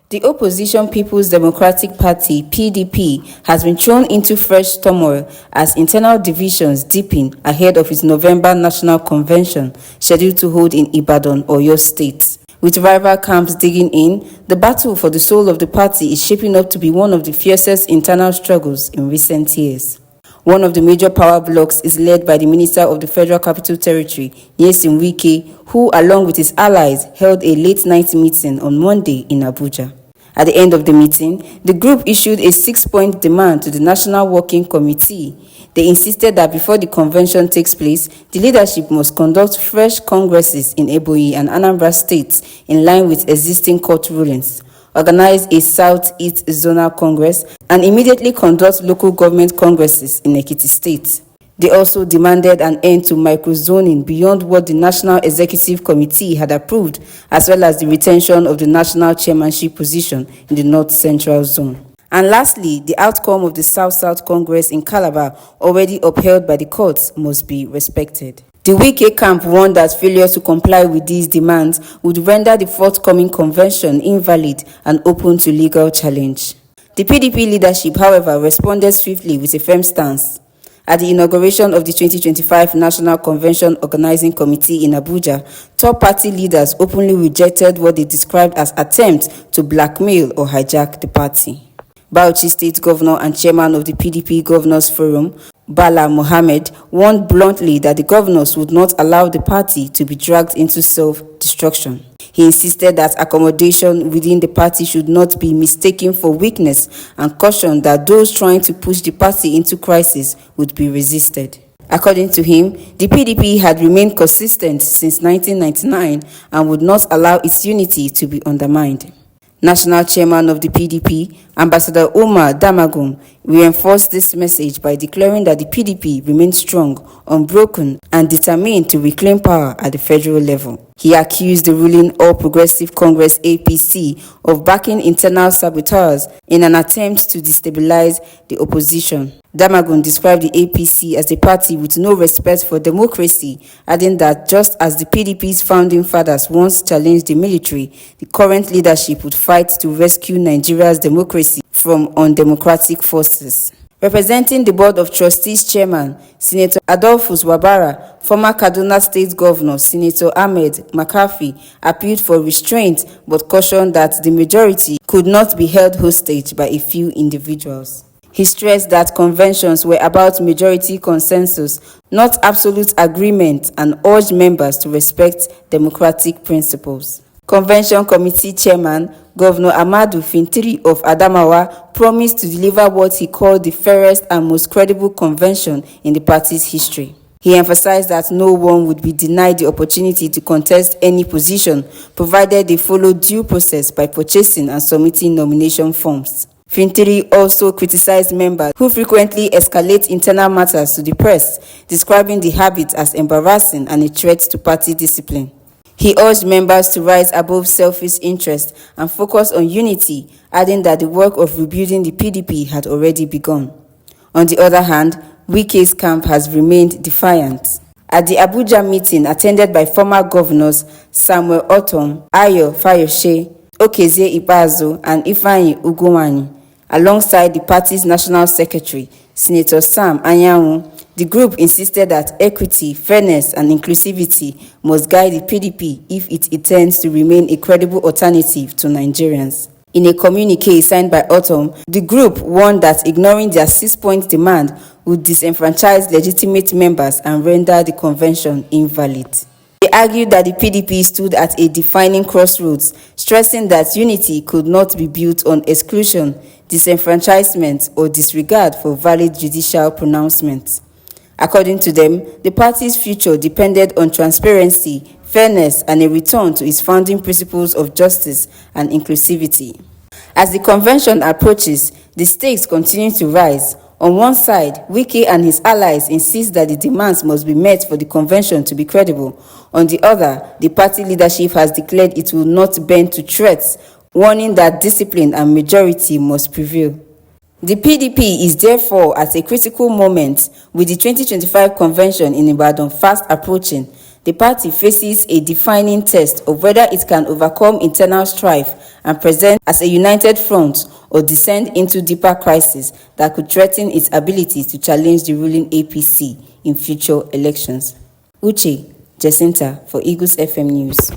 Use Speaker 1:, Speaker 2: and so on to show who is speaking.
Speaker 1: The opposition People's Democratic Party (PDP) has been thrown into fresh turmoil as internal divisions deepen ahead of its November National Convention scheduled to hold in Ibadan, Oyo State. With rival camps digging in, the battle for the soul of the party is shaping up to be one of the fiercest internal struggles in recent years. One of the major power blocks is led by the Minister of the Federal Capital Territory, Wike, who, along with his allies, held a late-night meeting on Monday in Abuja. At the end of the meeting, the group issued a 6-point demand to the National Working Committee. They insisted that before the convention takes place, the leadership must conduct fresh congresses in Ebonyi and Anambra states in line with existing court rulings, organize a Southeast Zonal Congress, and immediately conduct local government congresses in Ekiti State. They also demanded an end to microzoning beyond what the National Executive Committee had approved, as well as the retention of the national chairmanship position in the North Central Zone. And lastly, the outcome of the South-South Congress in Calabar, already upheld by the courts, must be respected. The Wike camp warned that failure to comply with these demands would render the forthcoming convention invalid and open to legal challenge. The PDP leadership, however, responded swiftly with a firm stance. At the inauguration of the 2025 National Convention Organizing Committee in Abuja, top party leaders openly rejected what they described as attempts to blackmail or hijack the party. Oyo State Governor and Chairman of the PDP Governors Forum, Bala Mohammed, warned bluntly that the governors would not allow the party to be dragged into self-destruction. He insisted that accommodation within the party should not be mistaken for weakness and cautioned that those trying to push the party into crisis would be resisted. According to him, the PDP had remained consistent since 1999 and would not allow its unity to be undermined. National Chairman of the PDP, Ambassador Umar Damagum, reinforced this message by declaring that the PDP remains strong, unbroken, and determined to reclaim power at the federal level. He accused the ruling All Progressive Congress (APC) of backing internal saboteurs in an attempt to destabilize the opposition. Damagum described the APC as a party with no respect for democracy, adding that just as the PDP's founding fathers once challenged the military, the current leadership would fight to rescue Nigeria's democracy from undemocratic forces. Representing the Board of Trustees Chairman, Senator Adolphus Wabara, former Kaduna State Governor, Senator Ahmed McCarthy, appealed for restraint but cautioned that the majority could not be held hostage by a few individuals. He stressed that conventions were about majority consensus, not absolute agreement, and urged members to respect democratic principles. Convention Committee Chairman, Governor Amadu Fintiri of Adamawa, promised to deliver what he called the fairest and most credible convention in the party's history. He emphasized that no one would be denied the opportunity to contest any position, provided they followed due process by purchasing and submitting nomination forms. Fintiri also criticized members who frequently escalate internal matters to the press, describing the habit as embarrassing and a threat to party discipline. He urged members to rise above selfish interest and focus on unity, adding that the work of rebuilding the PDP had already begun. On the other hand, Wike's camp has remained defiant. At the Abuja meeting attended by former governors Samuel Otom, Ayo Fayose, Okezie Ibazo, and Ifeanyi Ugwuanyi, alongside the party's national secretary, Senator Sam Anyanwu, the group insisted that equity, fairness, and inclusivity must guide the PDP if it intends to remain a credible alternative to Nigerians. In a communique signed by Otom, the group warned that ignoring their 6-point demand would disenfranchise legitimate members and render the convention invalid. They argued that the PDP stood at a defining crossroads, stressing that unity could not be built on exclusion, disenfranchisement, or disregard for valid judicial pronouncements. According to them, the party's future depended on transparency, fairness, and a return to its founding principles of justice and inclusivity. As the convention approaches, the stakes continue to rise. On one side, Wike and his allies insist that the demands must be met for the convention to be credible. On the other, the party leadership has declared it will not bend to threats, warning that discipline and majority must prevail. The PDP is therefore at a critical moment. With the 2025 convention in Ibadan fast approaching, the party faces a defining test of whether it can overcome internal strife and present as a united front or descend into deeper crisis that could threaten its ability to challenge the ruling APC in future elections. Uche Jacinta for Eagles FM News.